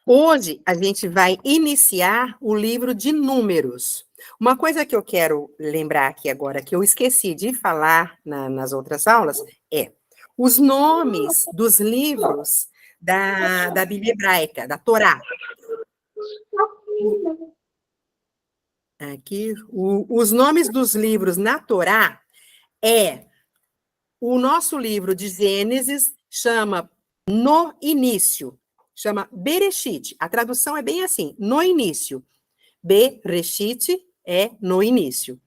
Hoje a gente vai iniciar o livro de Números. Uma coisa que eu quero lembrar aqui agora, que eu esqueci de falar nas outras aulas, é os nomes dos livros da Bíblia Hebraica, da Torá. Aqui, os nomes dos livros na Torá é o nosso livro de Gênesis chama No Início, chama Bereshit. A tradução é bem assim, no início. Bereshit é no início.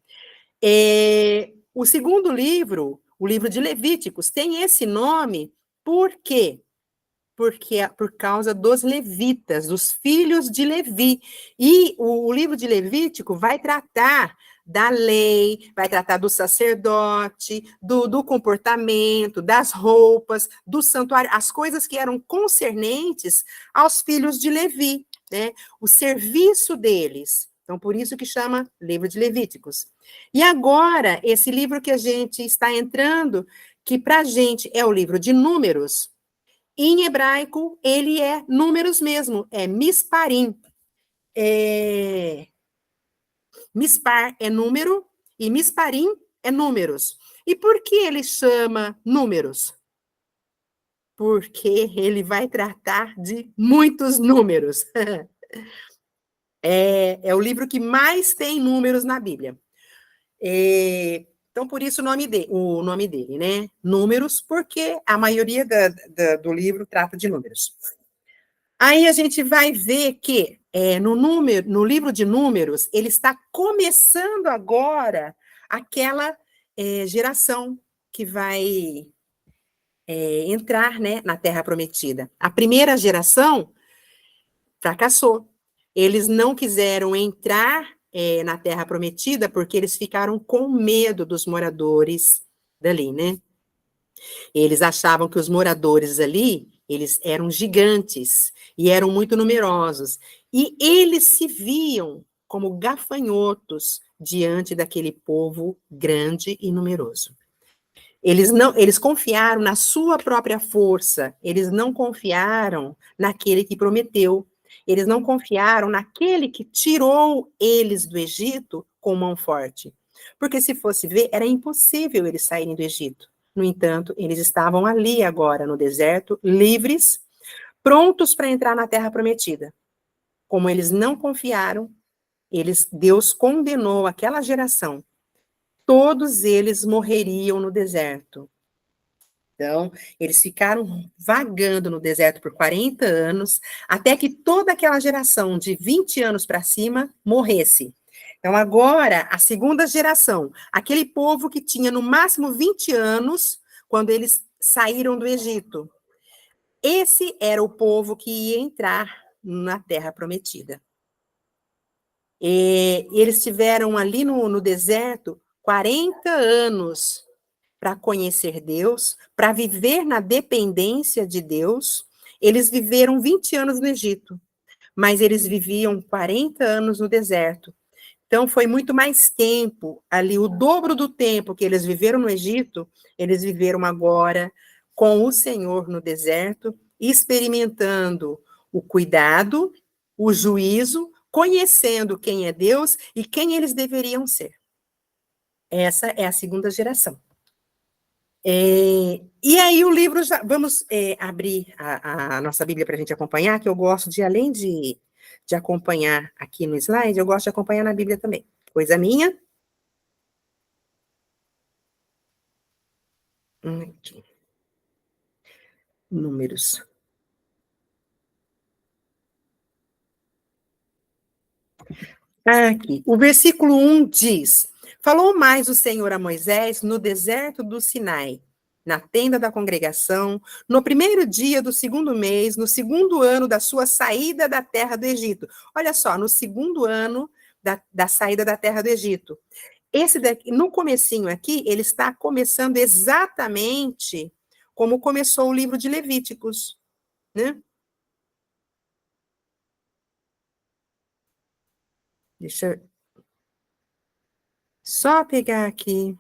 O segundo livro, o livro de Levíticos, tem esse nome por quê? Porque é por causa dos levitas, dos filhos de Levi. E o livro de Levítico vai tratar da lei, vai tratar do sacerdote, do comportamento, das roupas, do santuário, as coisas que eram concernentes aos filhos de Levi, né? O serviço deles. Então, por isso que chama livro de Levíticos. E agora, esse livro que a gente está entrando, que para a gente é o livro de Números, em hebraico, ele é números mesmo, é misparim. Mispar é número e misparim é números. E por que ele chama números? Porque ele vai tratar de muitos números. É o livro que mais tem números na Bíblia. Então, por isso o nome dele, né? Números, porque a maioria do livro trata de números. Aí a gente vai ver que no livro de Números, ele está começando agora aquela geração que vai entrar, né, na Terra Prometida. A primeira geração fracassou. Eles não quiseram entrar na Terra Prometida porque eles ficaram com medo dos moradores dali, né? Eles achavam que os moradores ali, eles eram gigantes e eram muito numerosos. E eles se viam como gafanhotos diante daquele povo grande e numeroso. Eles confiaram na sua própria força, eles não confiaram naquele que prometeu, eles não confiaram naquele que tirou eles do Egito com mão forte. Porque se fosse ver, era impossível eles saírem do Egito. No entanto, eles estavam ali agora no deserto, livres, prontos para entrar na terra prometida. Como eles não confiaram, Deus condenou aquela geração. Todos eles morreriam no deserto. Então, eles ficaram vagando no deserto por 40 anos, até que toda aquela geração de 20 anos para cima morresse. Então, agora, a segunda geração, aquele povo que tinha no máximo 20 anos, quando eles saíram do Egito. Esse era o povo que ia entrar na Terra Prometida. E eles tiveram ali no deserto 40 anos para conhecer Deus, para viver na dependência de Deus. Eles viveram 20 anos no Egito, mas eles viviam 40 anos no deserto. Então, foi muito mais tempo, ali, o dobro do tempo que eles viveram no Egito, eles viveram agora com o Senhor no deserto, experimentando o cuidado, o juízo, conhecendo quem é Deus e quem eles deveriam ser. Essa é a segunda geração. E aí o livro, vamos abrir a nossa Bíblia para a gente acompanhar, que eu gosto de, além de acompanhar aqui no slide, eu gosto de acompanhar na Bíblia também. Coisa minha. Aqui. Números. Aqui. O versículo 1 diz: Falou mais o Senhor a Moisés no deserto do Sinai, na tenda da congregação, no primeiro dia do segundo mês, no segundo ano da sua saída da terra do Egito. Olha só, no segundo ano da saída da terra do Egito. Esse daqui, no comecinho aqui, ele está começando exatamente como começou o livro de Levíticos, né? Deixa eu só pegar aqui.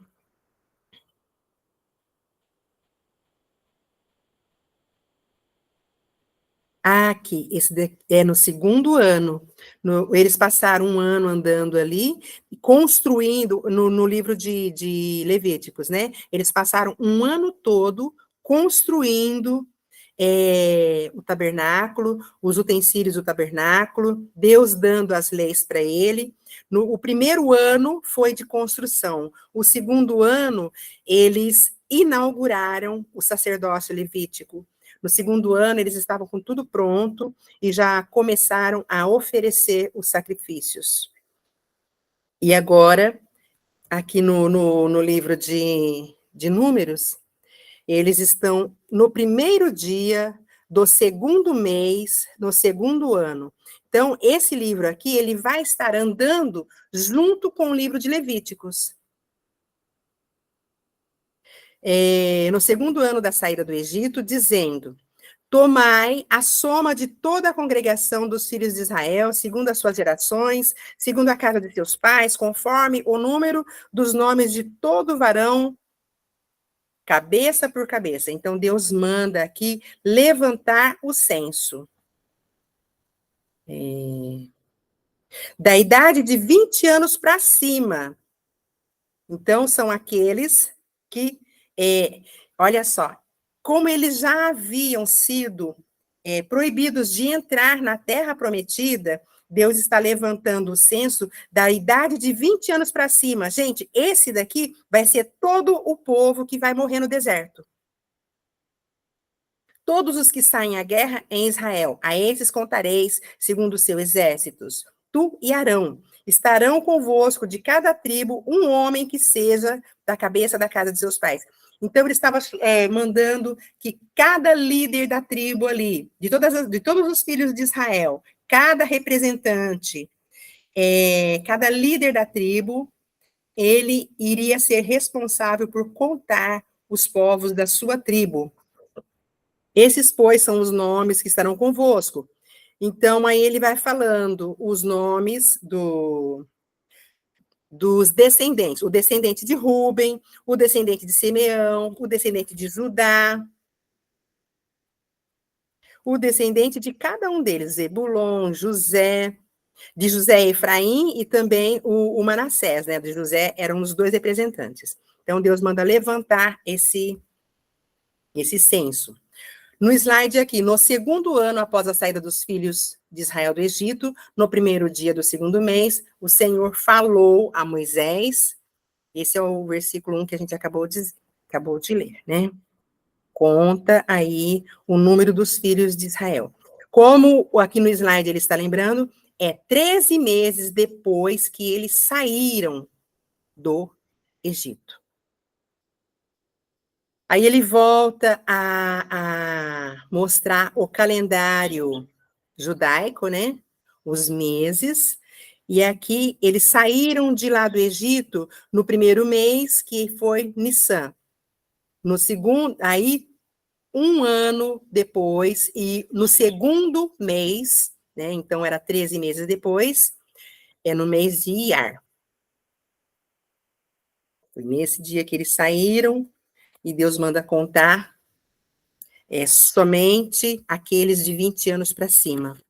Aqui, é no segundo ano. Eles passaram um ano andando ali, construindo, no livro de Levíticos, né? Eles passaram um ano todo construindo o tabernáculo, os utensílios do tabernáculo, Deus dando as leis para ele. O primeiro ano foi de construção. O segundo ano, eles inauguraram o sacerdócio levítico. No segundo ano, eles estavam com tudo pronto e já começaram a oferecer os sacrifícios. E agora, aqui no livro de Números, eles estão no primeiro dia do segundo mês, no segundo ano. Então, esse livro aqui, ele vai estar andando junto com o livro de Levíticos. No segundo ano da saída do Egito, dizendo: tomai a soma de toda a congregação dos filhos de Israel, segundo as suas gerações, segundo a casa de seus pais, conforme o número dos nomes de todo varão, cabeça por cabeça. Então, Deus manda aqui levantar o censo. Da idade de 20 anos para cima. Então, são aqueles que, olha só, como eles já haviam sido proibidos de entrar na terra prometida, Deus está levantando o censo da idade de 20 anos para cima. Gente, esse daqui vai ser todo o povo que vai morrer no deserto. Todos os que saem à guerra em Israel, a esses contareis, segundo os seus exércitos. Tu e Arão estarão convosco de cada tribo um homem que seja da cabeça da casa de seus pais. Então, ele estava mandando que cada líder da tribo ali, de todos os filhos de Israel, cada representante, cada líder da tribo, ele iria ser responsável por contar os povos da sua tribo. Esses, pois, são os nomes que estarão convosco. Então, aí ele vai falando os nomes dos descendentes. O descendente de Ruben, o descendente de Simeão, o descendente de Judá, o descendente de cada um deles, Zebulon, José, de José Efraim e também o Manassés, né? De José eram os dois representantes. Então, Deus manda levantar esse censo. No slide aqui, no segundo ano após a saída dos filhos de Israel do Egito, no primeiro dia do segundo mês, o Senhor falou a Moisés, esse é o versículo 1 que a gente acabou de ler, né? Conta aí o número dos filhos de Israel. Como aqui no slide ele está lembrando, 13 meses depois que eles saíram do Egito. Aí ele volta a mostrar o calendário judaico, né? Os meses. E aqui eles saíram de lá do Egito no primeiro mês, que foi Nissan. No segundo, aí um ano depois, e no segundo mês, né? Então era 13 meses depois, no mês de Iar. Foi nesse dia que eles saíram. E Deus manda contar somente aqueles de 20 anos para cima.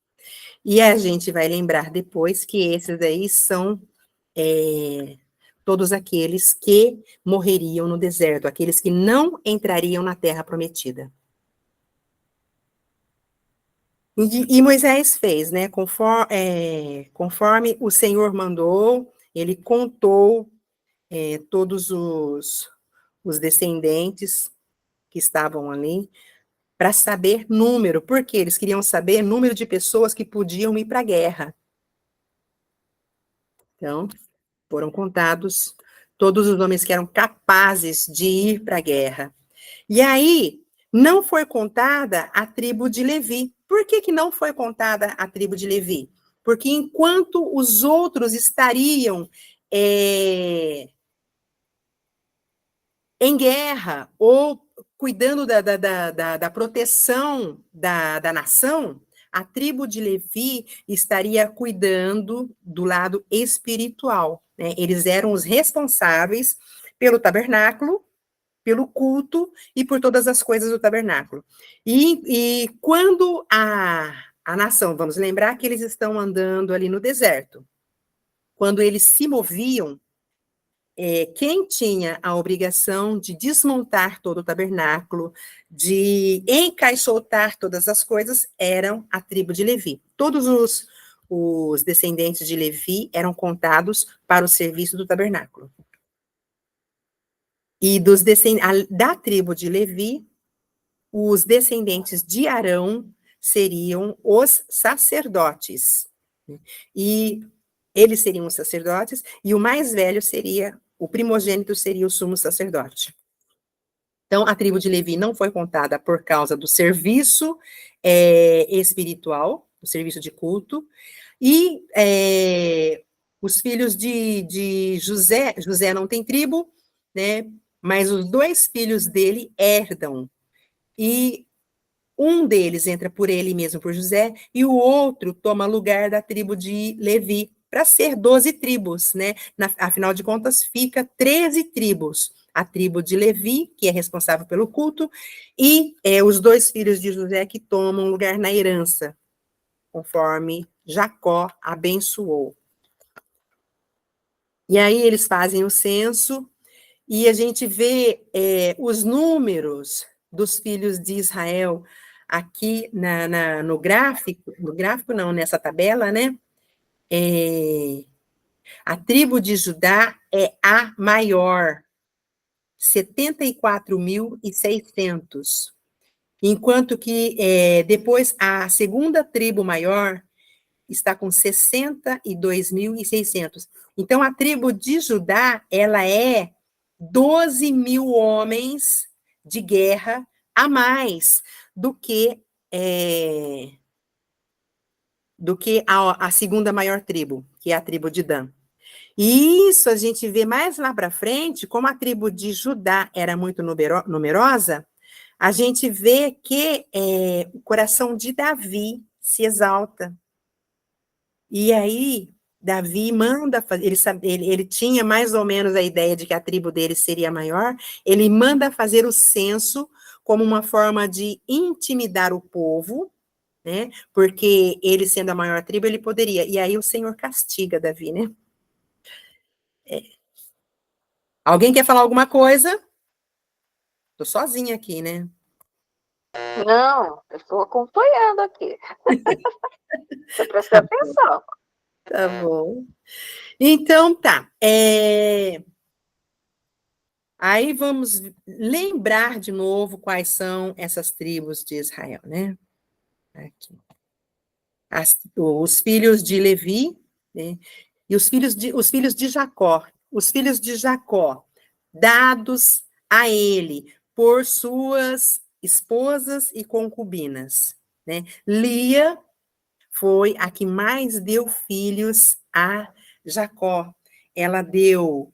E a gente vai lembrar depois que esses aí são todos aqueles que morreriam no deserto, aqueles que não entrariam na terra prometida. E Moisés fez, né? Conforme o Senhor mandou, ele contou todos os descendentes que estavam ali, para saber número, porque eles queriam saber número de pessoas que podiam ir para a guerra. Então, foram contados todos os homens que eram capazes de ir para a guerra. E aí, não foi contada a tribo de Levi. Por que não foi contada a tribo de Levi? Porque enquanto os outros estariam em guerra ou cuidando da proteção da nação, a tribo de Levi estaria cuidando do lado espiritual, né? Eles eram os responsáveis pelo tabernáculo pelo culto e por todas as coisas do tabernáculo. E quando a nação, vamos lembrar que eles estão andando ali no deserto, quando eles se moviam, quem tinha a obrigação de desmontar todo o tabernáculo, de encaixotar todas as coisas, eram a tribo de Levi. Todos os descendentes de Levi eram contados para o serviço do tabernáculo. E da tribo de Levi, os descendentes de Arão seriam os sacerdotes. E eles seriam os sacerdotes, e o mais velho seria, o primogênito seria o sumo sacerdote. Então, a tribo de Levi não foi contada por causa do serviço espiritual, o serviço de culto, e os filhos de José, José não tem tribo, né? Mas os 2 filhos dele herdam, e um deles entra por ele mesmo, por José, e o outro toma lugar da tribo de Levi, para ser 12 tribos, né? Afinal de contas, fica 13 tribos. A tribo de Levi, que é responsável pelo culto, e os 2 filhos de José que tomam lugar na herança, conforme Jacó abençoou. E aí eles fazem o censo, e a gente vê os números dos filhos de Israel aqui no gráfico não, nessa tabela, né? A tribo de Judá é a maior, 74.600, enquanto que depois a segunda tribo maior está com 62.600. Então, a tribo de Judá, ela é 12 mil homens de guerra a mais do que a segunda maior tribo, que é a tribo de Dan. E isso a gente vê mais lá para frente, como a tribo de Judá era muito numerosa, a gente vê que o coração de Davi se exalta. E aí, Davi manda fazer, ele tinha mais ou menos a ideia de que a tribo dele seria maior, ele manda fazer o censo como uma forma de intimidar o povo, né? Porque ele sendo a maior tribo, ele poderia. E aí o Senhor castiga Davi, né? Alguém quer falar alguma coisa? Tô sozinha aqui, né? Não, eu estou acompanhando aqui. Estou prestando atenção. Tá bom. Então, tá. Aí vamos lembrar de novo quais são essas tribos de Israel, né? Aqui. Os filhos de Levi, né? E os filhos de Jacó. Os filhos de Jacó, dados a ele por suas esposas e concubinas, né? Lia foi a que mais deu filhos a Jacó. Ela deu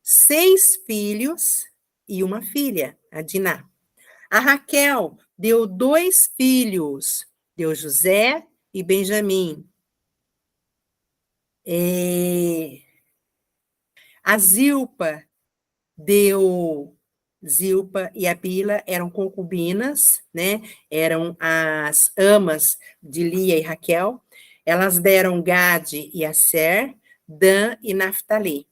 6 filhos e uma filha, a Diná. A Raquel deu 2 filhos, deu José e Benjamim. A Zilpa e a Bila eram concubinas, né? Eram as amas de Lia e Raquel. Elas deram Gade e Aser, Dan e Naphtali.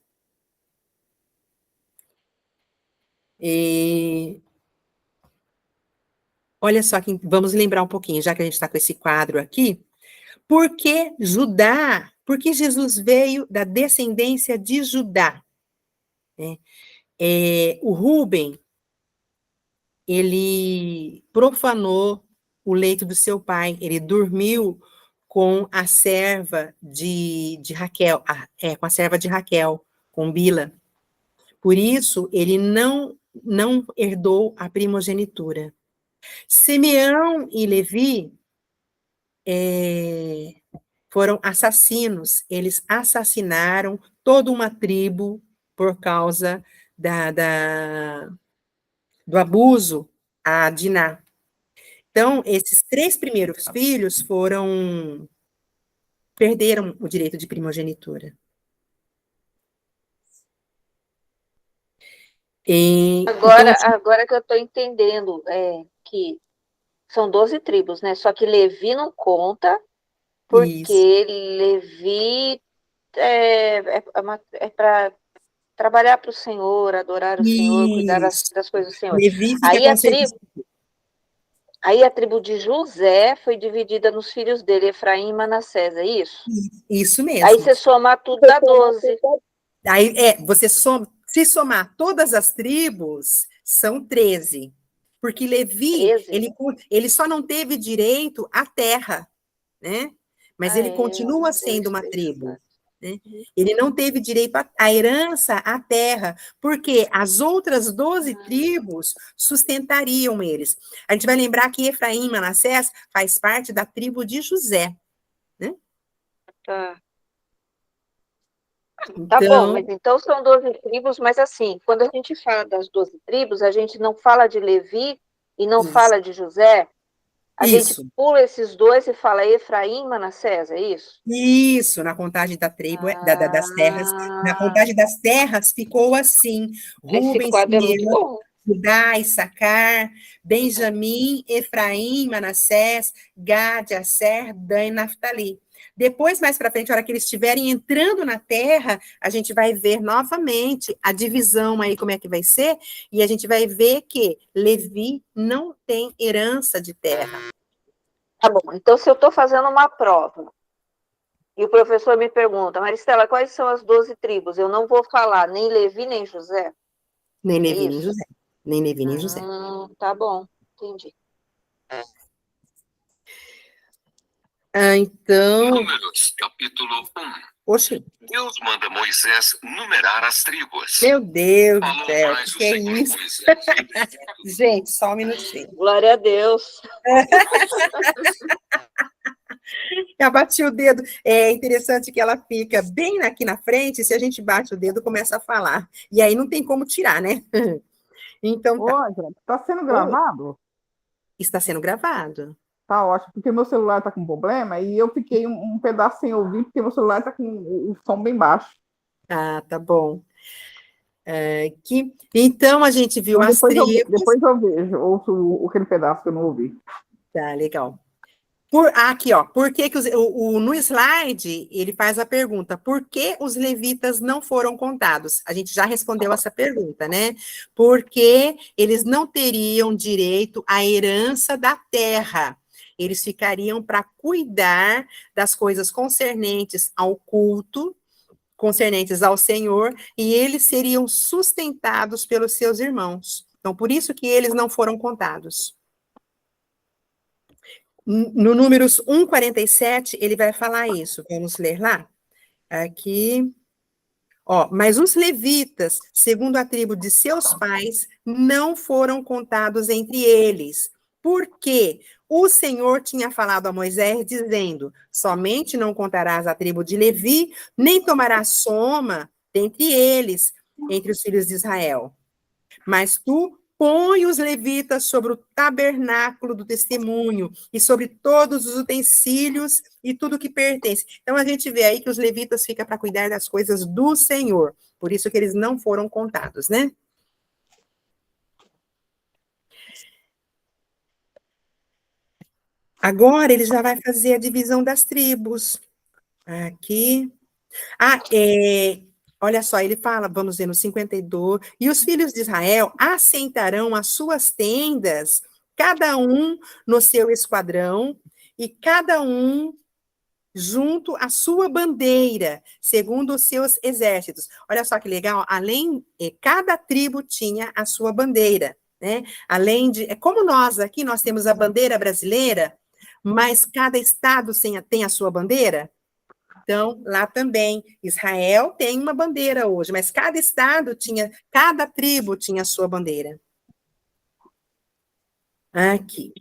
Olha só, vamos lembrar um pouquinho, já que a gente está com esse quadro aqui. Por que Judá? Porque Jesus veio da descendência de Judá. O Rúben, ele profanou o leito do seu pai, ele dormiu com a serva de Raquel, com a serva de Raquel, com Bila. Por isso, ele não herdou a primogenitura. Simeão e Levi foram assassinos, eles assassinaram toda uma tribo por causa do abuso a Diná. Então, esses 3 primeiros filhos perderam o direito de primogenitura. Então, Agora que eu estou entendendo que são 12 tribos, né? Só que Levi não conta, isso, porque Levi é para trabalhar para o Senhor, adorar o Senhor, cuidar isso. das coisas do Senhor. Levi fica Aí com a serviço. tribo, aí a tribo de José foi dividida nos filhos dele, Efraim e Manassés, é isso? Isso Aí mesmo. você soma tudo, dá 12. Aí, você se somar todas as tribos, são 13. Porque Levi, 13? ele só não teve direito à terra, né? Mas Ah, ele é. continua 1, sendo 2, uma 3, tribo, 4. né? Ele não teve direito à herança, à terra, porque as outras 12 tribos sustentariam eles. A gente vai lembrar que Efraim e Manassés faz parte da tribo de José, né? Tá. Tá bom, mas Então, então são 12 tribos, mas assim, quando a gente fala das 12 tribos, a gente não fala de Levi e não isso. fala de José, a gente Isso. pula esses dois e fala Efraim e Manassés, é isso? Isso, na contagem da tribo, das terras, na Ah, contagem das terras ficou assim: esse Rubem, quadro é muito Simeão, bom. Judá, Issacar, Benjamim, Efraim, Manassés, Gade, Asser, Dan e Naftali. Depois, mais para frente, a hora que eles estiverem entrando na terra, a gente vai ver novamente a divisão aí, como é que vai ser, e a gente vai ver que Levi não tem herança de terra. Tá bom, então se eu estou fazendo uma prova e o professor me pergunta, Maristela, quais são as 12 tribos? Eu não vou falar nem Levi nem José, Nem é Levi, nem isso? José. Nem Levi, nem José. Tá bom, entendi. Então, Números, capítulo 1. oxe, Deus manda Moisés numerar as tribos. meu Deus do Falou céu, mais o que é Senhor a isso? Moisés. Gente, só um minutinho. Glória a Deus. Eu bati o dedo. É interessante que ela fica bem aqui na frente, se a gente bate o dedo, começa a falar. E aí não tem como tirar, né? Então Ô, tá. Angela, tá sendo Oi, gravado? está sendo gravado. Tá ótimo, porque meu celular tá com problema e eu fiquei um pedaço sem ouvir, porque meu celular tá com o som bem baixo. Ah, tá bom. Então a gente viu Então as tribos. depois eu vejo, ouço aquele pedaço que eu não ouvi. Tá, legal. Aqui, ó, por que que no slide ele faz a pergunta, por que os levitas não foram contados? A gente já respondeu essa pergunta, né? Porque eles não teriam direito à herança da terra. Eles ficariam para cuidar das coisas concernentes ao culto, concernentes ao Senhor, e eles seriam sustentados pelos seus irmãos. Então, por isso que eles não foram contados. No Números 1:47, ele vai falar isso. Vamos ler lá? Aqui. Ó, mas os levitas, segundo a tribo de seus pais, não foram contados entre eles. Porque o Senhor tinha falado a Moisés, dizendo: somente não contarás a tribo de Levi, nem tomarás soma dentre eles, entre os filhos de Israel. Mas tu põe os levitas sobre o tabernáculo do testemunho e sobre todos os utensílios e tudo que pertence. Então a gente vê aí que os levitas ficam para cuidar das coisas do Senhor. Por isso que eles não foram contados, né? Agora ele já vai fazer a divisão das tribos. Aqui. Olha só, ele fala, vamos ver no 52, e os filhos de Israel assentarão as suas tendas, cada um no seu esquadrão, e cada um junto à sua bandeira, segundo os seus exércitos. Olha só que legal, cada tribo tinha a sua bandeira, né? Além de, é como nós aqui, nós temos a bandeira brasileira, mas cada estado tem a sua bandeira. Então, lá também, Israel tem uma bandeira hoje, mas cada tribo tinha a sua bandeira. Aqui.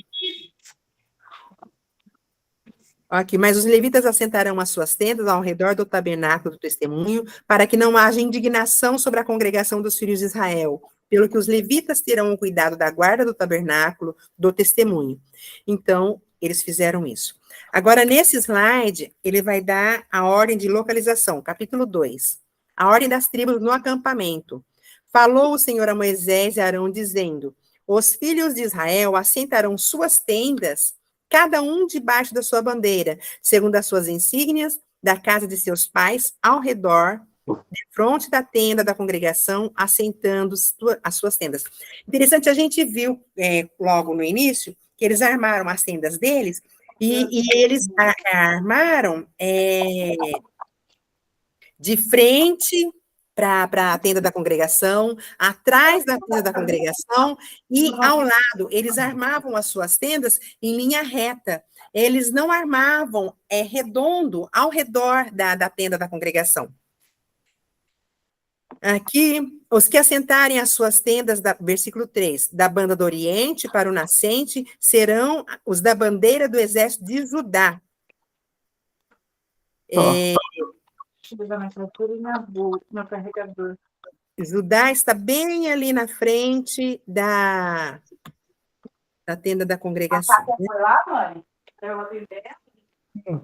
Aqui, mas os levitas assentarão as suas tendas ao redor do tabernáculo do testemunho, para que não haja indignação sobre a congregação dos filhos de Israel, pelo que os levitas terão o cuidado da guarda do tabernáculo do testemunho. Então, eles fizeram isso. Agora, nesse slide, ele vai dar a ordem de localização, capítulo 2. A ordem das tribos no acampamento. Falou o Senhor a Moisés e a Arão, dizendo: os filhos de Israel assentarão suas tendas, cada um debaixo da sua bandeira, segundo as suas insígnias, da casa de seus pais, ao redor, de fronte da tenda da congregação, assentando as suas tendas. Interessante, a gente viu logo no início que eles armaram as tendas deles, e eles armaram de frente para a tenda da congregação, atrás da tenda da congregação, e ao lado, eles armavam as suas tendas em linha reta. Eles não armavam redondo ao redor da tenda da congregação. Aqui, os que assentarem as suas tendas, versículo 3, da banda do Oriente para o nascente, serão os da bandeira do exército de Judá. Judá está bem ali na frente da tenda da congregação. Foi lá, mãe?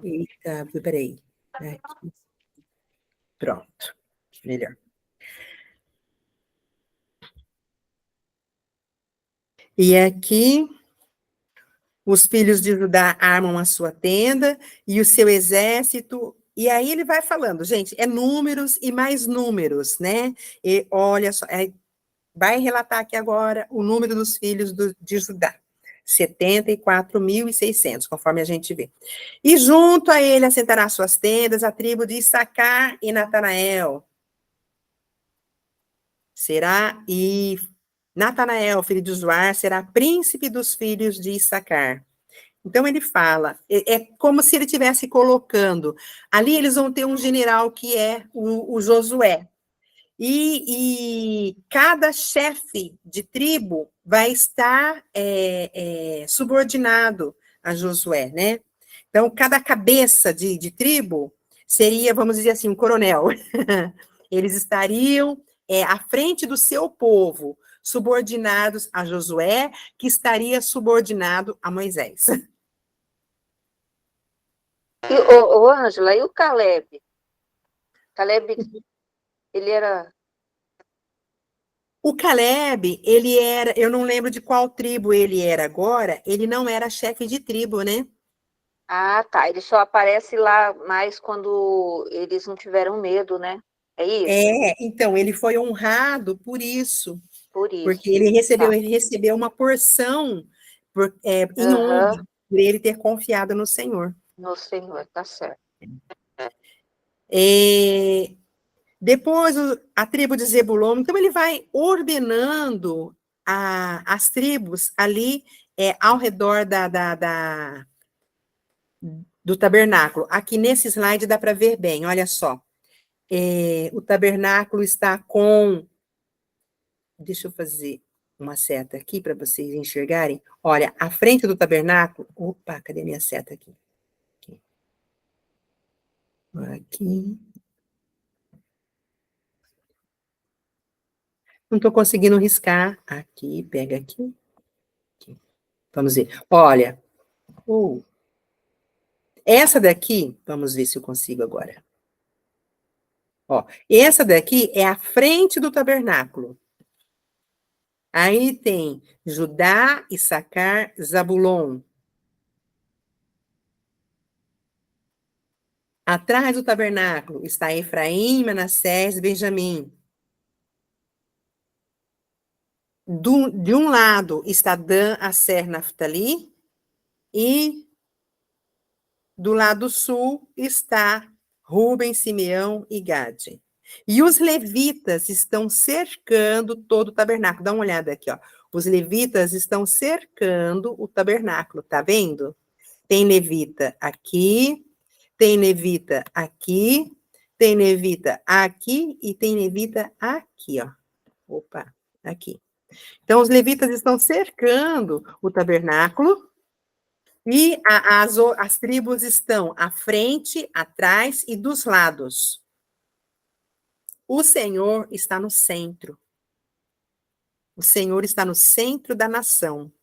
Eita, peraí. Aqui. Pronto. Melhor. E aqui, os filhos de Judá armam a sua tenda e o seu exército. E aí ele vai falando, gente, é números e mais números, né? E olha só, vai relatar aqui agora o número dos filhos de Judá. 74.600, conforme a gente vê. E junto a ele assentará suas tendas a tribo de Issacar e Natanael. E Natanael, filho de Zoar, será príncipe dos filhos de Issacar. Então, ele fala, é como se ele estivesse colocando, ali eles vão ter um general que é o Josué, e cada chefe de tribo vai estar subordinado a Josué, né? Então, cada cabeça de tribo seria, vamos dizer assim, um coronel. Eles estariam à frente do seu povo, subordinados a Josué, que estaria subordinado a Moisés. E, Ângela, e o Caleb? Caleb, ele era... O Caleb, ele era, eu não lembro de qual tribo ele era agora, ele não era chefe de tribo, né? Ah, tá, ele só aparece lá mais quando eles não tiveram medo, né? É isso? Então, ele foi honrado por isso. Por isso. Porque ele recebeu uma porção em honra, por ele ter confiado no Senhor. No Senhor, tá certo. Depois, a tribo de Zebulon, então ele vai ordenando as tribos ali ao redor do tabernáculo. Aqui nesse slide dá para ver bem, olha só. O tabernáculo está com... Deixa eu fazer uma seta aqui para vocês enxergarem. Olha, à frente do tabernáculo... Opa, cadê minha seta aqui? Aqui. Não estou conseguindo riscar. Aqui, pega aqui. Vamos ver. Olha. Essa daqui, vamos ver se eu consigo agora. Essa daqui é a frente do tabernáculo. Aí tem Judá, Issacar, Zabulon. Atrás do tabernáculo está Efraim, Manassés, Benjamim. De um lado está Dan, Aser, Naftali, e do lado sul está Ruben, Simeão e Gade. E os levitas estão cercando todo o tabernáculo. Dá uma olhada aqui, ó. Os levitas estão cercando o tabernáculo, tá vendo? Tem levita aqui, tem levita aqui, tem levita aqui e tem levita aqui, ó. Opa, aqui. Então, os levitas estão cercando o tabernáculo e as tribos estão à frente, atrás e dos lados. O Senhor está no centro. O Senhor está no centro da nação.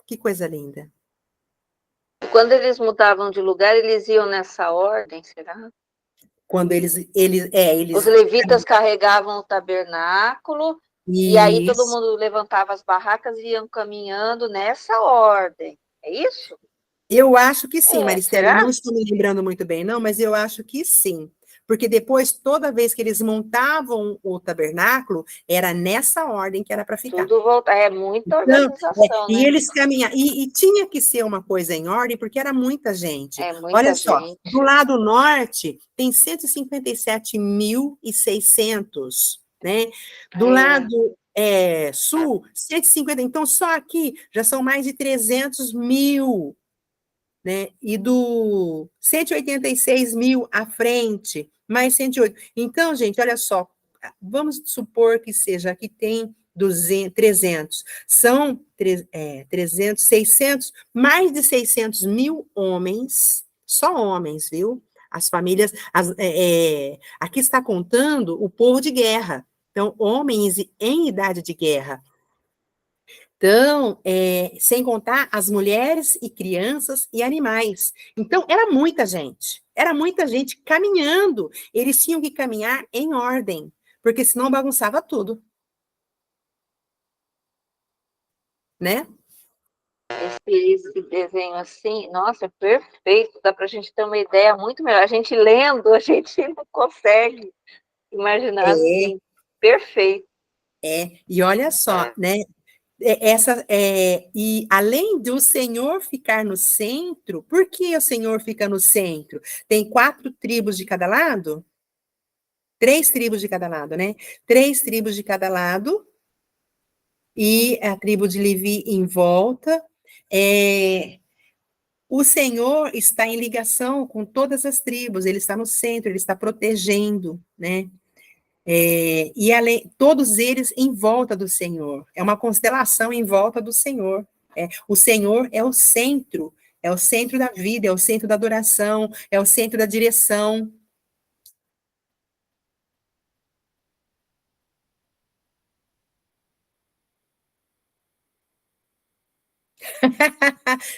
Que coisa linda. Quando eles mudavam de lugar, eles iam nessa ordem, será? quando eles Os levitas carregavam o tabernáculo, e aí todo Isso. mundo levantava as barracas e iam caminhando nessa ordem. É isso? Eu acho que sim, Maristela, eu Será? não estou me lembrando muito bem, não, mas eu acho que sim. Porque depois, toda vez que eles montavam o tabernáculo, era nessa ordem que era para ficar. Tudo volta. É muita Então, organização, e né? eles caminhavam, e tinha que ser uma coisa em ordem, porque era muita gente. É Olha muita só, gente. do lado norte tem 157.600, né? Do lado sul, 150. Então, só aqui já são mais de 300 mil, né? E do 186 mil à frente, mais 108. Então, gente, olha só, vamos supor que seja, que tem 200, 300, são 300, 600, mais de 600 mil homens, só homens, viu? As famílias, aqui está contando o povo de guerra, então, homens em idade de guerra. Então, sem contar as mulheres e crianças e animais. Então, era muita gente caminhando. Eles tinham que caminhar em ordem, porque senão bagunçava tudo. Né? Esse desenho assim, nossa, é perfeito. Dá para a gente ter uma ideia muito melhor. A gente lendo, a gente não consegue imaginar assim. Perfeito. E olha só, né? E além do Senhor ficar no centro, por que o Senhor fica no centro? Tem 4 tribos de cada lado? 3 tribos de cada lado, né? 3 tribos de cada lado, e a tribo de Levi em volta. O Senhor está em ligação com todas as tribos, ele está no centro, ele está protegendo, né? E todos eles em volta do Senhor. É uma constelação em volta do Senhor. O Senhor é o centro da vida, é o centro da adoração, é o centro da direção.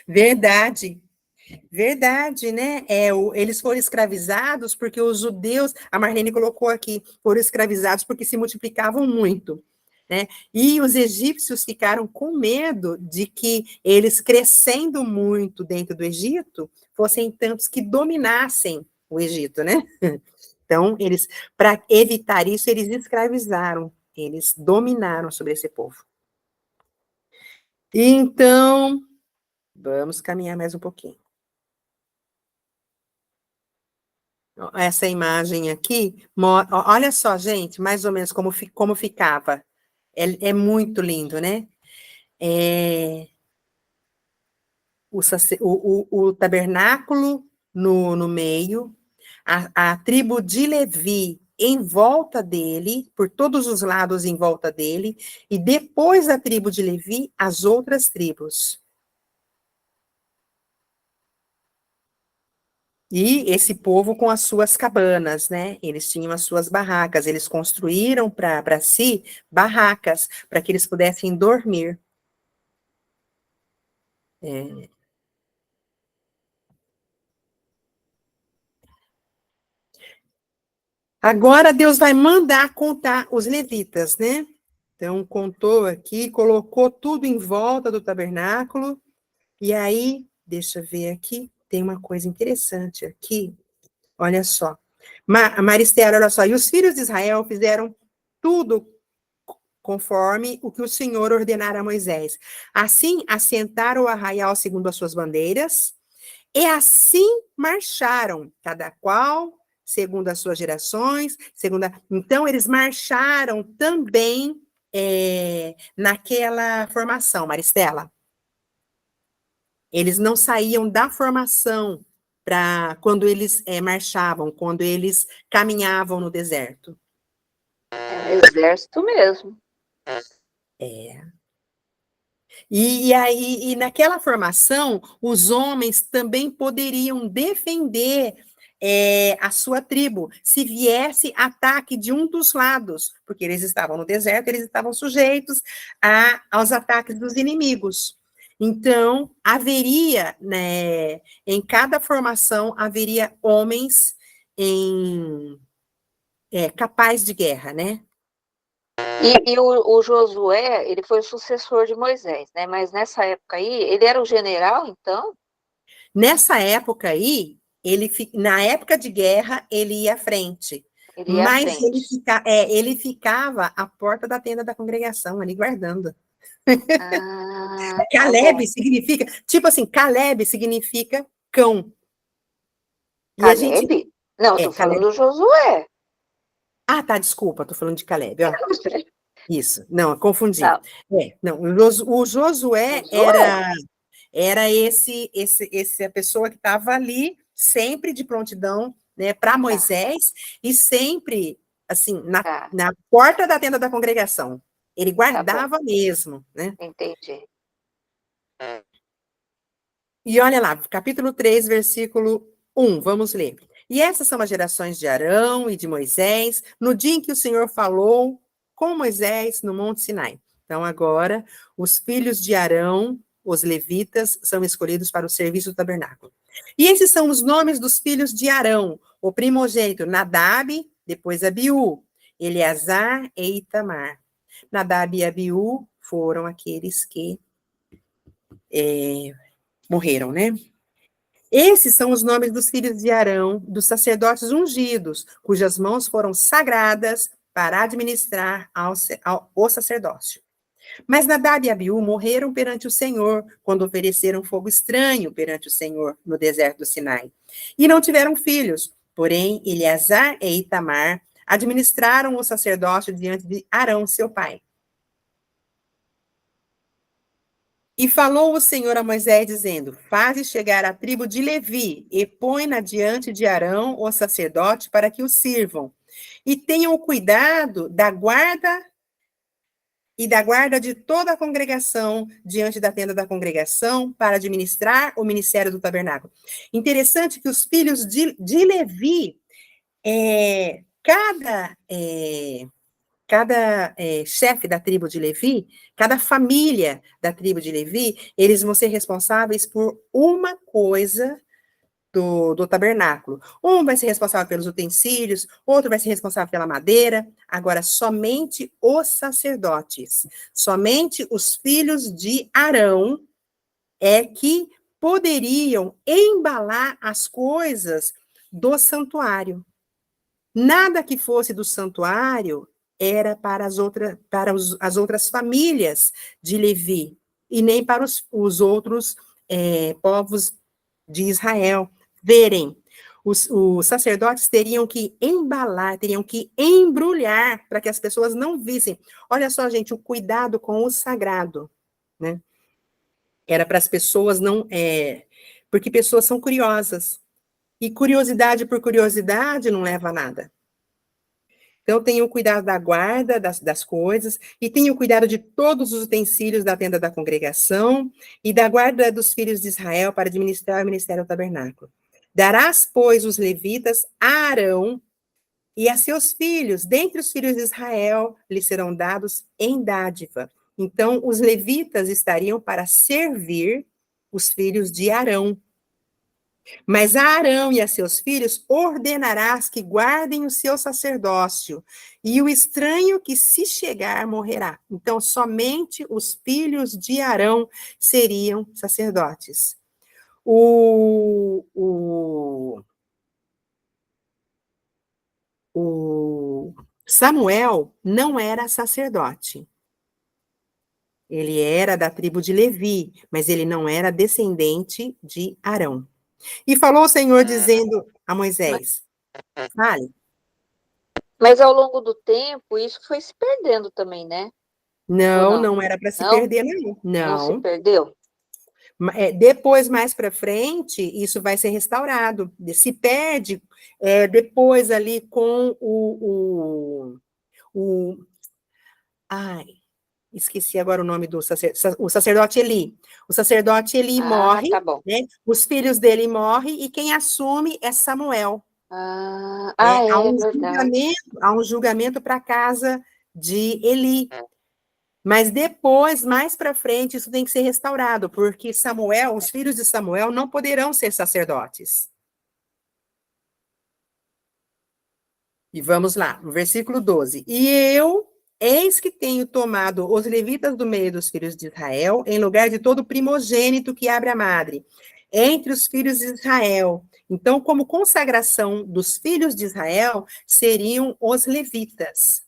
Verdade. Verdade, né? Eles foram escravizados porque os judeus, a Marlene colocou aqui, foram escravizados porque se multiplicavam muito, né? E os egípcios ficaram com medo de que eles, crescendo muito dentro do Egito, fossem tantos que dominassem o Egito, né? Então, para evitar isso, eles escravizaram, eles dominaram sobre esse povo. Então, vamos caminhar mais um pouquinho. Essa imagem aqui, olha só, gente, mais ou menos como ficava. É muito lindo, né? O tabernáculo no meio, a tribo de Levi em volta dele, por todos os lados em volta dele, e depois da tribo de Levi, as outras tribos. E esse povo com as suas cabanas, né? Eles tinham as suas barracas, eles construíram para si barracas, para que eles pudessem dormir. Agora Deus vai mandar contar os levitas, né? Então, contou aqui, colocou tudo em volta do tabernáculo, e aí, deixa eu ver aqui, tem uma coisa interessante aqui, olha só. Maristela, olha só, e os filhos de Israel fizeram tudo conforme o que o Senhor ordenara a Moisés. Assim, assentaram o arraial segundo as suas bandeiras, e assim marcharam, cada qual segundo as suas gerações, Então, eles marcharam também naquela formação, Maristela. Eles não saíam da formação quando eles marchavam, quando eles caminhavam no deserto. É um exército mesmo. E naquela formação, os homens também poderiam defender a sua tribo, se viesse ataque de um dos lados, porque eles estavam no deserto, eles estavam sujeitos aos ataques dos inimigos. Então, haveria, né, em cada formação, haveria homens capaz de guerra, né? E o Josué, ele foi o sucessor de Moisés, né? Mas nessa época aí, ele era o general, então? Nessa época aí, na época de guerra, ele ia à frente. Ele ia à Mas frente. ele ficava à porta da tenda da congregação, ali guardando. Ah, tá bom. Caleb significa, tipo assim, Caleb significa cão. E a gente. Caleb? Não, eu tô falando Caleb. do Josué. Ah, tá, desculpa, tô falando de Caleb, ó. Isso, não, eu confundi. Tá. Não, o Josué Josué? era a pessoa que estava ali, sempre de prontidão, né, para Tá, Moisés, e sempre, assim, tá, na porta da tenda da congregação. Ele tá bom. guardava mesmo, né? Entendi. E olha lá, capítulo 3, versículo 1, vamos ler. E essas são as gerações de Arão e de Moisés, no dia em que o Senhor falou com Moisés no Monte Sinai. Então, agora, os filhos de Arão, os levitas, são escolhidos para o serviço do tabernáculo. E esses são os nomes dos filhos de Arão: o primogênito Nadab, depois Abiú, Eleazar e Itamar. Nadab e Abiú foram aqueles que morreram, né? Esses são os nomes dos filhos de Arão, dos sacerdotes ungidos, cujas mãos foram sagradas para administrar o sacerdócio. Mas Nadab e Abiú morreram perante o Senhor, quando ofereceram fogo estranho perante o Senhor no deserto do Sinai. E não tiveram filhos, porém Eleazar e Itamar administraram o sacerdócio diante de Arão, seu pai. E falou o Senhor a Moisés, dizendo: faze chegar a tribo de Levi, e põe-na diante de Arão, o sacerdote, para que o sirvam. E tenham cuidado da guarda de toda a congregação, diante da tenda da congregação, para administrar o ministério do tabernáculo. Interessante que os filhos de Levi, cada chefe da tribo de Levi, cada família da tribo de Levi, eles vão ser responsáveis por uma coisa do tabernáculo. Um vai ser responsável pelos utensílios, outro vai ser responsável pela madeira. Agora, somente os sacerdotes, somente os filhos de Arão é que poderiam embalar as coisas do santuário. Nada que fosse do santuário era para as outras famílias de Levi, e nem para os outros povos de Israel verem. Os sacerdotes teriam que embalar, teriam que embrulhar para que as pessoas não vissem. Olha só, gente, o cuidado com o sagrado, né? Era para as pessoas não... porque pessoas são curiosas. E curiosidade por curiosidade não leva a nada. Então, tenham cuidado da guarda das coisas, e tenham cuidado de todos os utensílios da tenda da congregação, e da guarda dos filhos de Israel para administrar o ministério do tabernáculo. Darás, pois, os levitas a Arão e a seus filhos, dentre os filhos de Israel, lhes serão dados em dádiva. Então, os levitas estariam para servir os filhos de Arão. Mas a Arão e a seus filhos ordenarás que guardem o seu sacerdócio, e o estranho que se chegar morrerá. Então, somente os filhos de Arão seriam sacerdotes. O Samuel não era sacerdote. Ele era da tribo de Levi, mas ele não era descendente de Arão. E falou o Senhor dizendo a Moisés, fale. Mas ao longo do tempo, isso foi se perdendo também, né? Ou Não era para se não? perder, não. Não se Não. perdeu? Depois, mais para frente, isso vai ser restaurado. Se perde depois ali com ai, esqueci agora o nome do o sacerdote Eli. O sacerdote Eli Ah, morre, tá bom. né? Os filhos dele morrem, e quem assume é Samuel. É verdade. Há um julgamento para a casa de Eli. Mas depois, mais para frente, isso tem que ser restaurado, porque os filhos de Samuel não poderão ser sacerdotes. E vamos lá, no versículo 12. E eu, eis que tenho tomado os levitas do meio dos filhos de Israel, em lugar de todo primogênito que abre a madre, entre os filhos de Israel. Então, como consagração dos filhos de Israel, seriam os levitas.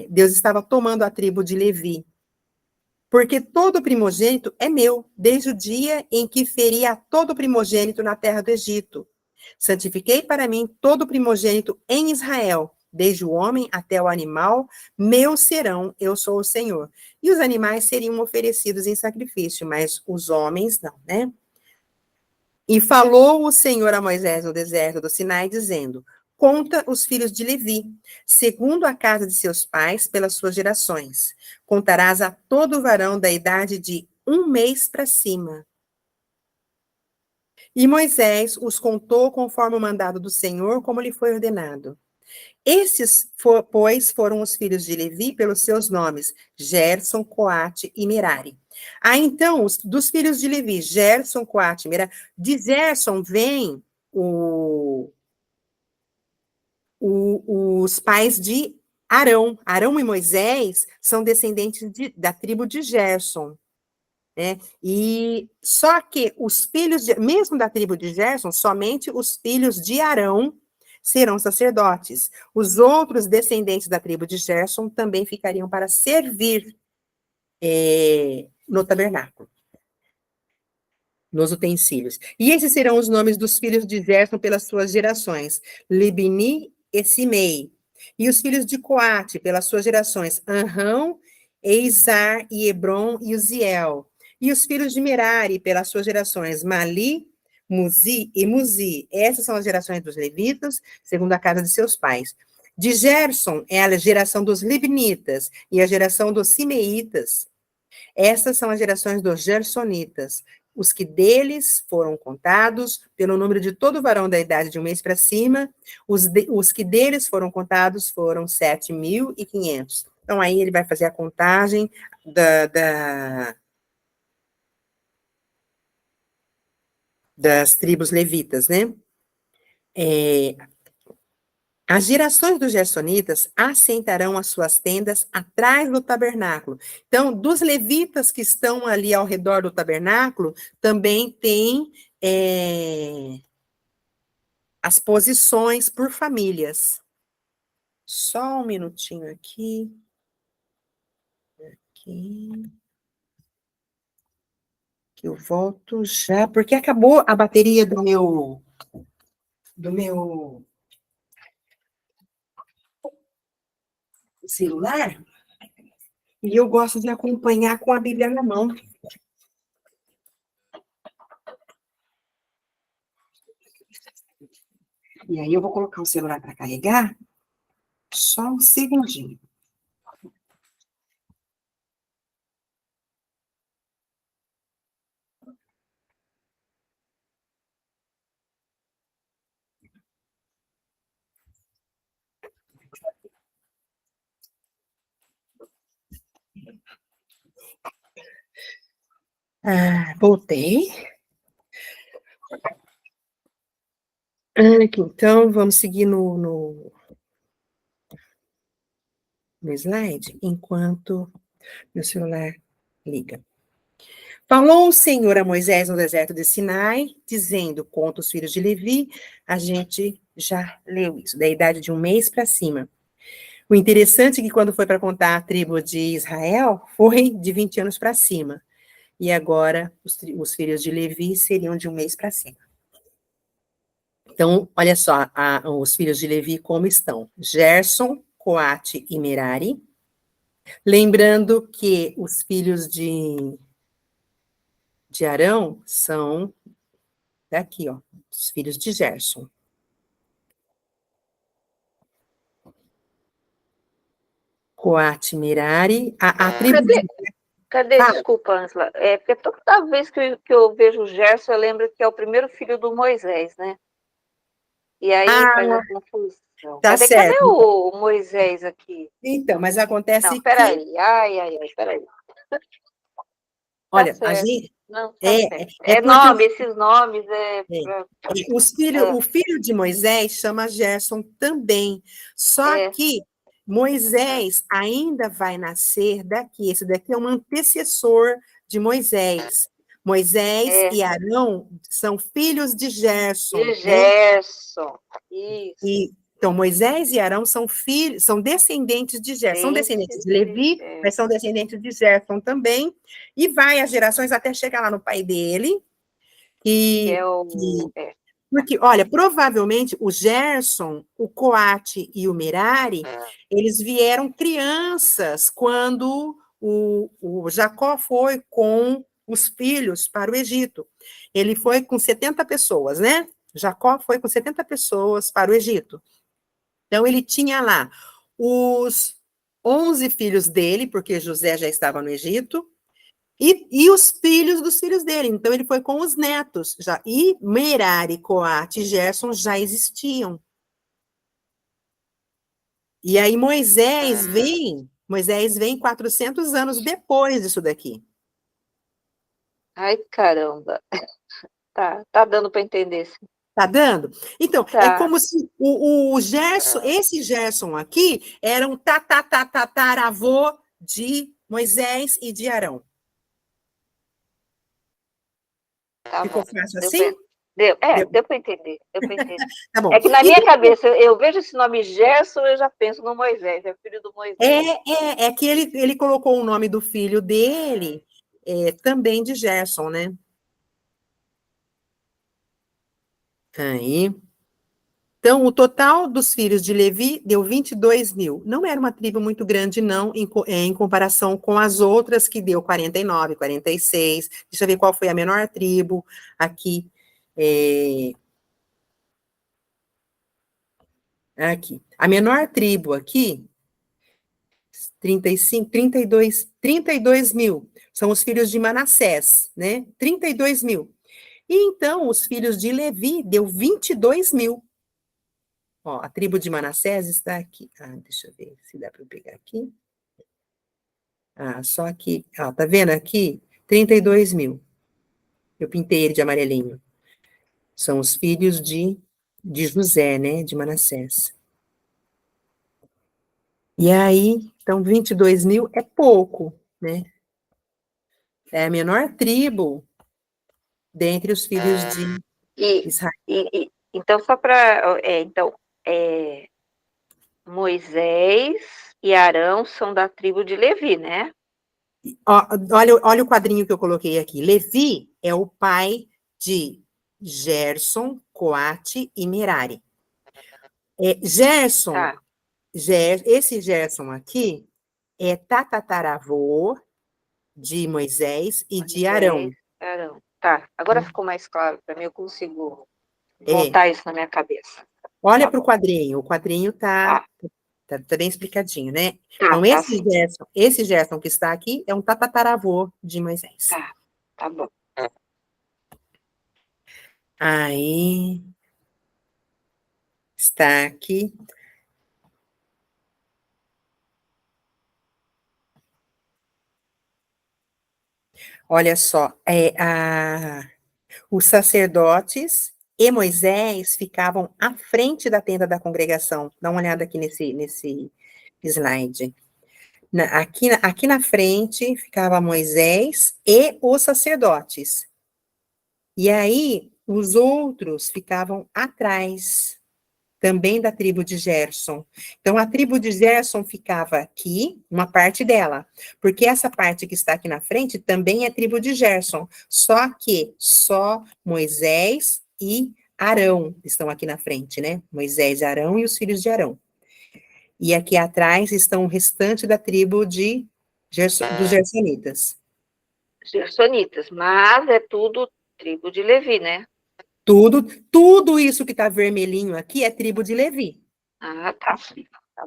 Deus estava tomando a tribo de Levi. Porque todo primogênito é meu, desde o dia em que feri a todo primogênito na terra do Egito. Santifiquei para mim todo primogênito em Israel, desde o homem até o animal, meus serão, eu sou o Senhor. E os animais seriam oferecidos em sacrifício, mas os homens não, né? E falou o Senhor a Moisés no deserto do Sinai, dizendo: conta os filhos de Levi, segundo a casa de seus pais, pelas suas gerações. Contarás a todo varão da idade de 1 mês para cima. E Moisés os contou conforme o mandado do Senhor, como lhe foi ordenado. Esses, pois, foram os filhos de Levi pelos seus nomes, Gerson, Coate e Merari. Então, dos filhos de Levi, Gerson, Coate e Merari. De Gerson vem os pais de Arão. Arão e Moisés são descendentes da tribo de Gerson. Né? E só que os filhos, mesmo da tribo de Gerson, somente os filhos de Arão serão sacerdotes. Os outros descendentes da tribo de Gerson também ficariam para servir no tabernáculo, nos utensílios. E esses serão os nomes dos filhos de Gerson pelas suas gerações: Libni e Simei. E os filhos de Coate pelas suas gerações: Anrão, Eizar e Hebron e Uziel. E os filhos de Merari pelas suas gerações: Mali, Muzi e Muzi. Essas são as gerações dos levitas, segundo a casa de seus pais. De Gerson é a geração dos libnitas e a geração dos simeitas. Essas são as gerações dos gersonitas. Os que deles foram contados, pelo número de todo varão da idade de 1 mês para cima, os que deles foram contados foram 7.500. Então, aí ele vai fazer a contagem das tribos levitas, né? As gerações dos gersonitas assentarão as suas tendas atrás do tabernáculo. Então, dos levitas que estão ali ao redor do tabernáculo, também tem as posições por famílias. Só um minutinho aqui. Que eu volto já, porque acabou a bateria do meu celular, e eu gosto de acompanhar com a Bíblia na mão. E aí eu vou colocar o celular para carregar, só um segundinho. Voltei. Aqui, então, vamos seguir no slide, enquanto meu celular liga. Falou o Senhor a Moisés no deserto de Sinai, dizendo: conta os filhos de Levi. A gente já leu isso, da idade de 1 mês para cima. O interessante é que quando foi para contar a tribo de Israel, foi de 20 anos para cima. E agora, os filhos de Levi seriam de 1 mês para cima. Então, olha só, os filhos de Levi como estão. Gerson, Coate e Merari. Lembrando que os filhos de Arão são daqui, ó, os filhos de Gerson. Coate, Merari, a tribo... Cadê? Desculpa, Ansela. Porque toda vez que eu vejo o Gerson, eu lembro que é o primeiro filho do Moisés, né? E aí faz a confusão. Tá certo. Cadê o Moisés aqui? Então, mas acontece Não, peraí. Ai, peraí. Olha, Tá Não, tá É, certo. é porque Nome, esses nomes o filho de Moisés chama Gerson também. Só é, que Moisés ainda vai nascer daqui. Esse daqui é um antecessor de Moisés. Moisés é, e Arão são filhos de Gerson, de né? Gerson. Isso. Então, Moisés e Arão são filhos, são descendentes de Gerson, são descendentes Dentes de Levi, de mas são descendentes de Gerson também, e vai as gerações até chegar lá no pai dele, que que, é que o. porque, olha, provavelmente o Gerson, o Coate e o Merari, eles vieram crianças quando o Jacó foi com os filhos para o Egito. Ele foi com 70 pessoas, né? Jacó foi com 70 pessoas para o Egito. Então, ele tinha lá os 11 filhos dele, porque José já estava no Egito, e os filhos dos filhos dele. Então, ele foi com os netos. Já. E Merari, Coate e Gerson já existiam. E aí Moisés vem 400 anos depois disso daqui. Ai, caramba. Tá dando para entender, sim. Tá dando? Então, é Tá. como se o Gerson, esse Gerson aqui, era um tataravô de Moisés e de Arão. Tá Ficou bom. fácil Deu assim? deu para entender. Deu para entender. Tá bom. É que na E minha cabeça, eu vejo esse nome Gerson, eu já penso no Moisés, é filho do Moisés. é que ele colocou o nome do filho dele também de Gerson, né? Aí. Então, o total dos filhos de Levi deu 22 mil. Não era uma tribo muito grande, não, em comparação com as outras, que deu 49, 46. Deixa eu ver qual foi a menor tribo aqui. Aqui. A menor tribo aqui, 35, 32 mil. São os filhos de Manassés, né? 32 mil. E então, os filhos de Levi deu 22 mil. Ó, a tribo de Manassés está aqui. Deixa eu ver se dá para eu pegar aqui. Só aqui. Tá vendo aqui? 32 mil. Eu pintei ele de amarelinho. São os filhos de José, né? De Manassés. E aí, então, 22 mil é pouco, né? É a menor tribo dentre os filhos de E, Israel. então, só para. Moisés e Arão são da tribo de Levi, né? Ó, olha o quadrinho que eu coloquei aqui. Levi é o pai de Gerson, Coate e Merari. Gerson, Tá. esse Gerson aqui é tatataravô de Moisés e de Arão. Moisés, Arão. Tá. Agora ficou mais claro para mim, eu consigo É, montar isso na minha cabeça. olha Tá para bom. o quadrinho tá bem explicadinho, né? Tá, Então, tá sim. esse Gerson que está aqui é um tatataravô de Moisés. Tá bom. Aí, está aqui. Olha só, os sacerdotes e Moisés ficavam à frente da tenda da congregação. Dá uma olhada aqui nesse slide. Aqui na frente ficava Moisés e os sacerdotes. E aí, os outros ficavam atrás, também da tribo de Gerson. Então, a tribo de Gerson ficava aqui, uma parte dela, porque essa parte que está aqui na frente também é tribo de Gerson, só que só Moisés e Arão estão aqui na frente, né? Moisés, Arão e os filhos de Arão. E aqui atrás estão o restante da tribo dos Gersonitas. Gersonitas, mas é tudo tribo de Levi, né? Tudo isso que está vermelhinho aqui é tribo de Levi. Tá. Tá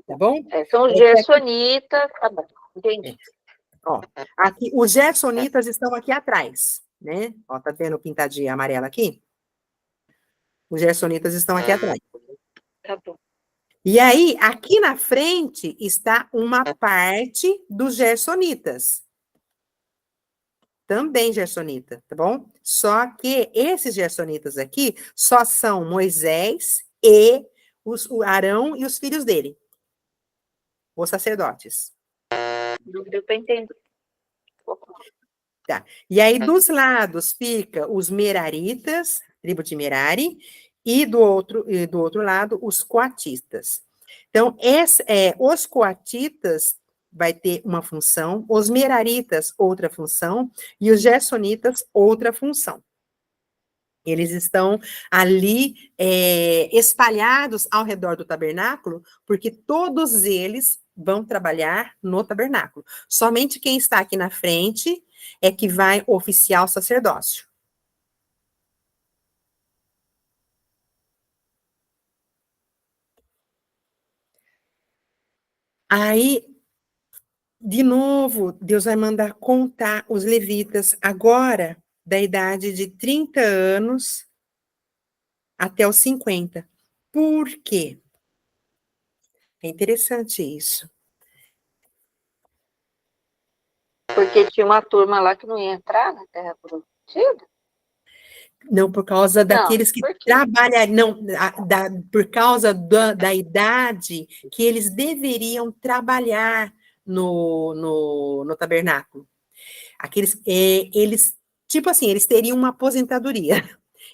Tá bom? são os gersonitas, tá bom, entendi. Ó, aqui, os gersonitas estão aqui atrás, né? Ó, tá vendo pintadinha amarela aqui? Os gersonitas estão aqui atrás. Tá bom. E aí, aqui na frente está uma parte dos gersonitas. também gersonita, tá bom? Só que esses gersonitas aqui só são Moisés e o Arão e os filhos dele, os sacerdotes. Não deu para entender. Tá. E aí, dos lados, fica os meraritas, tribo de Merari, e do outro lado, os coatistas. Então, os coatitas vai ter uma função, os meraritas, outra função, e os gersonitas, outra função. Eles estão ali espalhados ao redor do tabernáculo, porque todos eles vão trabalhar no tabernáculo. Somente quem está aqui na frente é que vai oficiar o sacerdócio. Aí, de novo, Deus vai mandar contar os levitas agora da idade de 30 anos até os 50. Por quê? É interessante isso. Porque tinha uma turma lá que não ia entrar na Terra Prometida? Não, por causa daqueles que trabalhariam, por causa da idade que eles deveriam trabalhar no tabernáculo. Eles, tipo assim, eles teriam uma aposentadoria.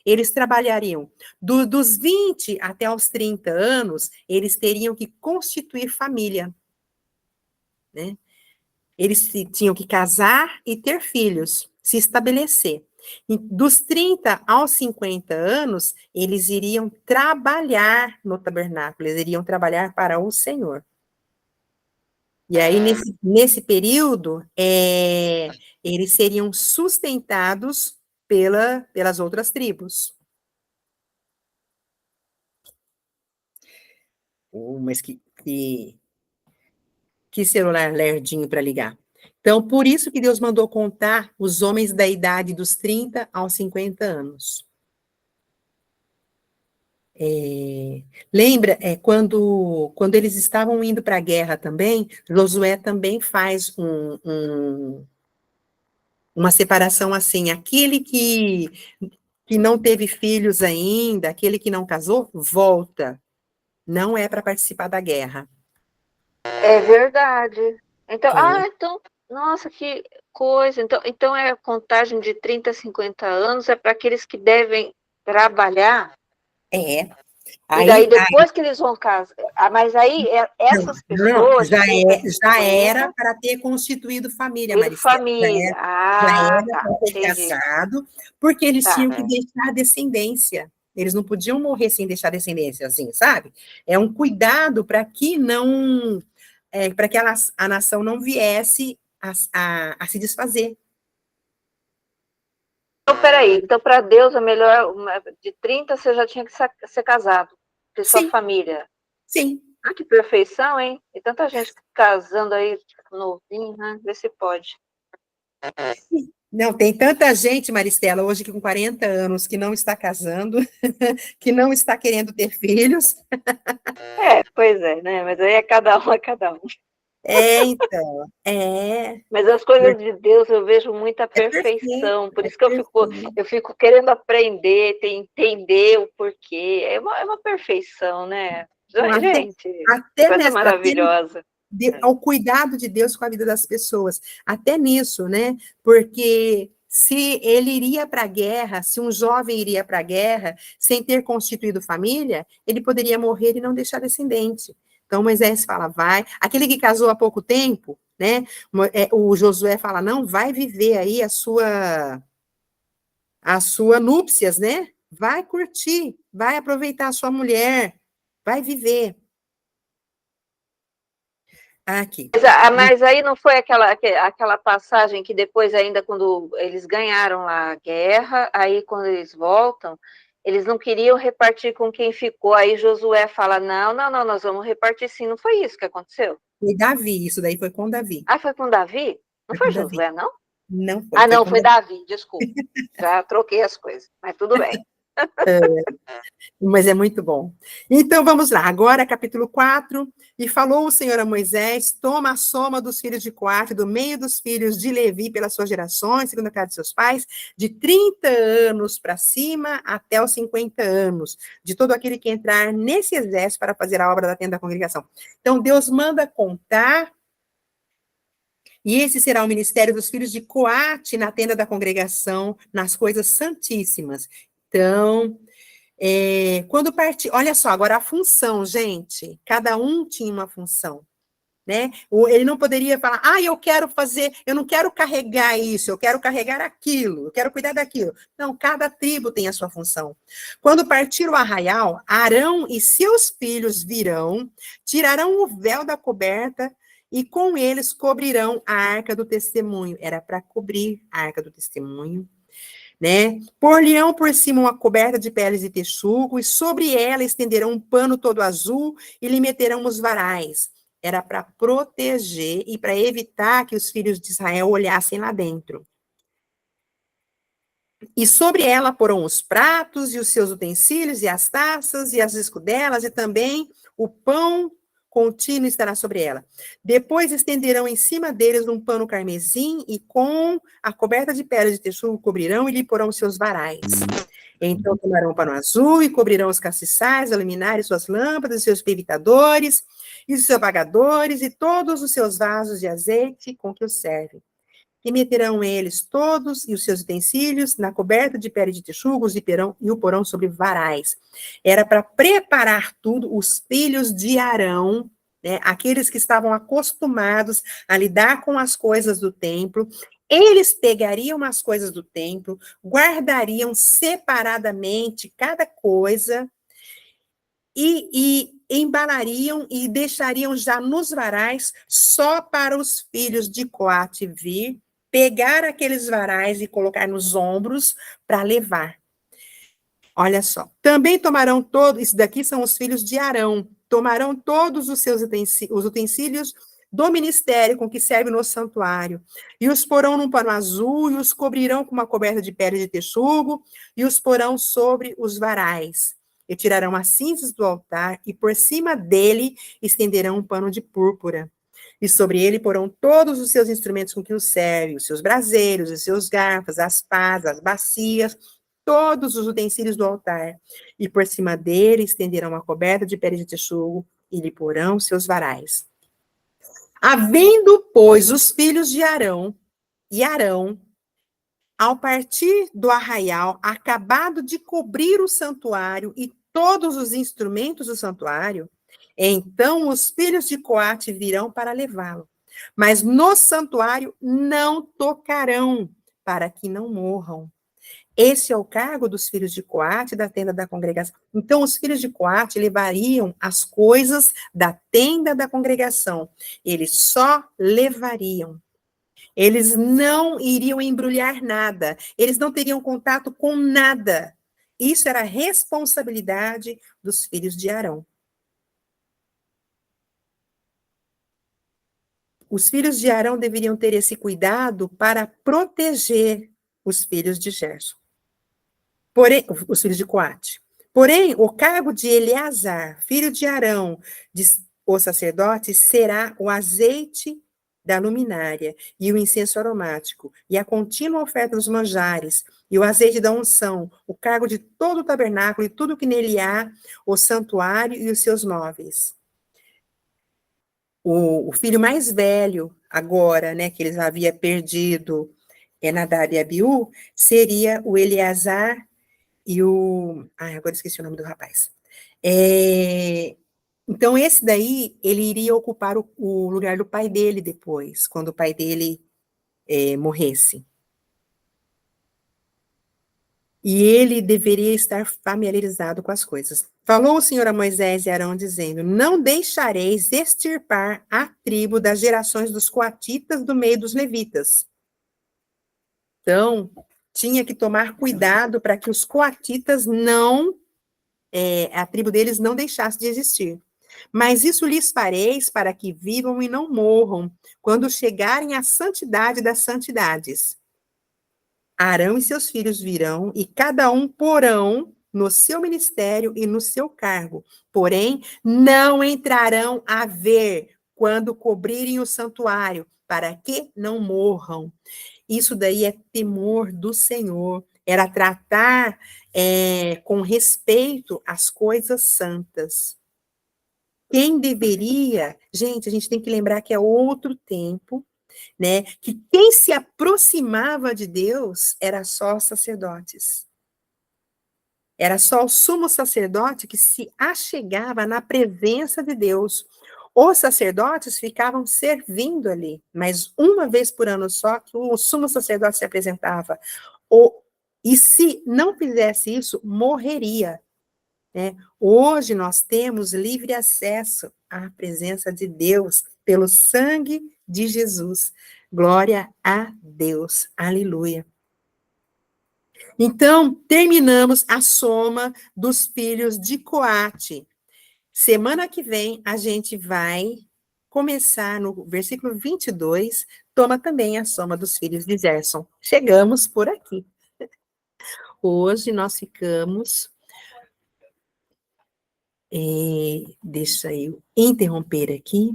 Eles trabalhariam dos 20 até os 30 anos, eles teriam que constituir família, né? Eles tinham que casar e ter filhos, se estabelecer. E dos 30 aos 50 anos, eles iriam trabalhar no tabernáculo, eles iriam trabalhar para o Senhor. E aí, nesse período, eles seriam sustentados pelas outras tribos. Mas que celular lerdinho para ligar. Então, por isso que Deus mandou contar os homens da idade dos 30 aos 50 anos. Lembra, quando eles estavam indo para a guerra também, Josué também faz uma separação assim, aquele que não teve filhos ainda, aquele que não casou, volta. Não é para participar da guerra. É verdade. Então, nossa, que coisa. Então é a contagem de 30 a 50 anos é para aqueles que devem trabalhar. É. E daí, depois que eles vão casar, mas aí essas pessoas... já era para ter constituído família, Maricela. Família. Já era Tá, para ter casado, porque eles tinham que deixar descendência. Eles não podiam morrer sem deixar descendência, assim, sabe? É um cuidado para que não... para que a nação não viesse a se desfazer. Então, peraí. Então, para Deus, é melhor... De 30, você já tinha que ser casado. Ter sua família. Sim. Ah, que perfeição, hein? E tanta gente casando aí, novinho, né? Vê se pode. Não, tem tanta gente, Maristela, hoje que com 40 anos, que não está casando, que não está querendo ter filhos. Pois é, né? Mas aí é cada um. Então, Mas as coisas de Deus eu vejo muita perfeição, por isso que eu fico querendo aprender, entender o porquê. É uma perfeição, né? Gente, coisa maravilhosa. Ao cuidado de Deus com a vida das pessoas, até nisso, né? Porque se ele iria para a guerra, se um jovem iria para a guerra sem ter constituído família, ele poderia morrer e não deixar descendente. Então, Moisés fala, vai. Aquele que casou há pouco tempo, né? O Josué fala, não, vai viver aí a sua núpcias, né? Vai curtir, vai aproveitar a sua mulher, vai viver. Aqui. Mas aí não foi aquela passagem que depois, ainda quando eles ganharam lá a guerra, aí quando eles voltam, eles não queriam repartir com quem ficou, aí Josué fala, não, nós vamos repartir sim, não foi isso que aconteceu? Foi Davi, isso daí foi com Davi. Foi com Davi? Não foi Josué, não? Não foi. Não, foi Davi, desculpa, já troquei as coisas, mas tudo bem. Mas é muito bom. Então, vamos lá. Agora, capítulo 4. E falou o Senhor a Moisés, toma a soma dos filhos de Coate, do meio dos filhos de Levi, pelas suas gerações, segundo a casa de seus pais, de 30 anos para cima até os 50 anos, de todo aquele que entrar nesse exército para fazer a obra da tenda da congregação. Então, Deus manda contar, e esse será o ministério dos filhos de Coate na tenda da congregação, nas coisas santíssimas. Então, quando partir, olha só, agora a função, gente, cada um tinha uma função, né? Ele não poderia falar, eu quero fazer, eu não quero carregar isso, eu quero carregar aquilo, eu quero cuidar daquilo. Não, cada tribo tem a sua função. Quando partir o arraial, Arão e seus filhos virão, tirarão o véu da coberta e com eles cobrirão a arca do testemunho. Era para cobrir a arca do testemunho, né? Por-lhe-ão por cima uma coberta de peles de texugo, e sobre ela estenderão um pano todo azul, e lhe meterão os varais. Era para proteger e para evitar que os filhos de Israel olhassem lá dentro. E sobre ela porão os pratos, e os seus utensílios, e as taças, e as escudelas, e também o pão contínuo estará sobre ela. Depois estenderão em cima deles um pano carmesim, e com a coberta de pele de texugo cobrirão e lhe porão os seus varais. Então tomarão um pano azul e cobrirão os castiçais, a luminária, suas lâmpadas, seus pivitadores, e os seus apagadores, e todos os seus vasos de azeite com que os servem. E meterão eles todos e os seus utensílios na coberta de pele de texugos e o porão sobre varais. Era para preparar tudo os filhos de Arão, né, aqueles que estavam acostumados a lidar com as coisas do templo. Eles pegariam as coisas do templo, guardariam separadamente cada coisa e embalariam e deixariam já nos varais só para os filhos de Coate vir, pegar aqueles varais e colocar nos ombros para levar. Olha só. Também tomarão todos, isso daqui são os filhos de Arão, tomarão todos os seus utensílios do ministério com que serve no santuário, e os porão num pano azul, e os cobrirão com uma coberta de pele de texugo, e os porão sobre os varais. E tirarão as cinzas do altar, e por cima dele estenderão um pano de púrpura. E sobre ele porão todos os seus instrumentos com que o serve, os seus braseiros, os seus garfos, as pás, as bacias, todos os utensílios do altar. E por cima dele estenderão uma coberta de pele de texugo e lhe porão seus varais. Havendo, pois, os filhos de Arão e Arão, ao partir do arraial, acabado de cobrir o santuário e todos os instrumentos do santuário, então os filhos de Coate virão para levá-lo. Mas no santuário não tocarão, para que não morram. Esse é o cargo dos filhos de Coate da tenda da congregação. Então, os filhos de Coate levariam as coisas da tenda da congregação. Eles só levariam. Eles não iriam embrulhar nada. Eles não teriam contato com nada. Isso era a responsabilidade dos filhos de Arão. Os filhos de Arão deveriam ter esse cuidado para proteger os filhos de Gerson. Porém, os filhos de Coate. Porém, o cargo de Eleazar, filho de Arão, o sacerdote, será o azeite da luminária e o incenso aromático, e a contínua oferta dos manjares, e o azeite da unção, o cargo de todo o tabernáculo e tudo que nele há, o santuário e os seus móveis. O filho mais velho, agora, né, que eles haviam perdido, Nadab e Abiú, seria o Eleazar e o... agora esqueci o nome do rapaz. Então, esse daí, ele iria ocupar o lugar do pai dele depois, quando o pai dele morresse. E ele deveria estar familiarizado com as coisas. Falou o Senhor a Moisés e Arão, dizendo, não deixareis extirpar a tribo das gerações dos coatitas do meio dos levitas. Então, tinha que tomar cuidado para que os coatitas a tribo deles não deixasse de existir. Mas isso lhes fareis para que vivam e não morram, quando chegarem à santidade das santidades. Arão e seus filhos virão, e cada um porão no seu ministério e no seu cargo. Porém, não entrarão a ver quando cobrirem o santuário, para que não morram. Isso daí é temor do Senhor, era tratar com respeito às coisas santas. Quem deveria, gente, a gente tem que lembrar que é outro tempo, né? Que quem se aproximava de Deus era só os sacerdotes. Era só o sumo sacerdote que se achegava na presença de Deus. Os sacerdotes ficavam servindo ali, mas uma vez por ano só que o sumo sacerdote se apresentava. E se não fizesse isso, morreria. Né? Hoje nós temos livre acesso à presença de Deus pelo sangue de Jesus. Glória a Deus. Aleluia. Então, terminamos a soma dos filhos de Coate. Semana que vem, a gente vai começar no versículo 22, toma também a soma dos filhos de Gerson. Chegamos por aqui. Hoje nós ficamos... deixa eu interromper aqui.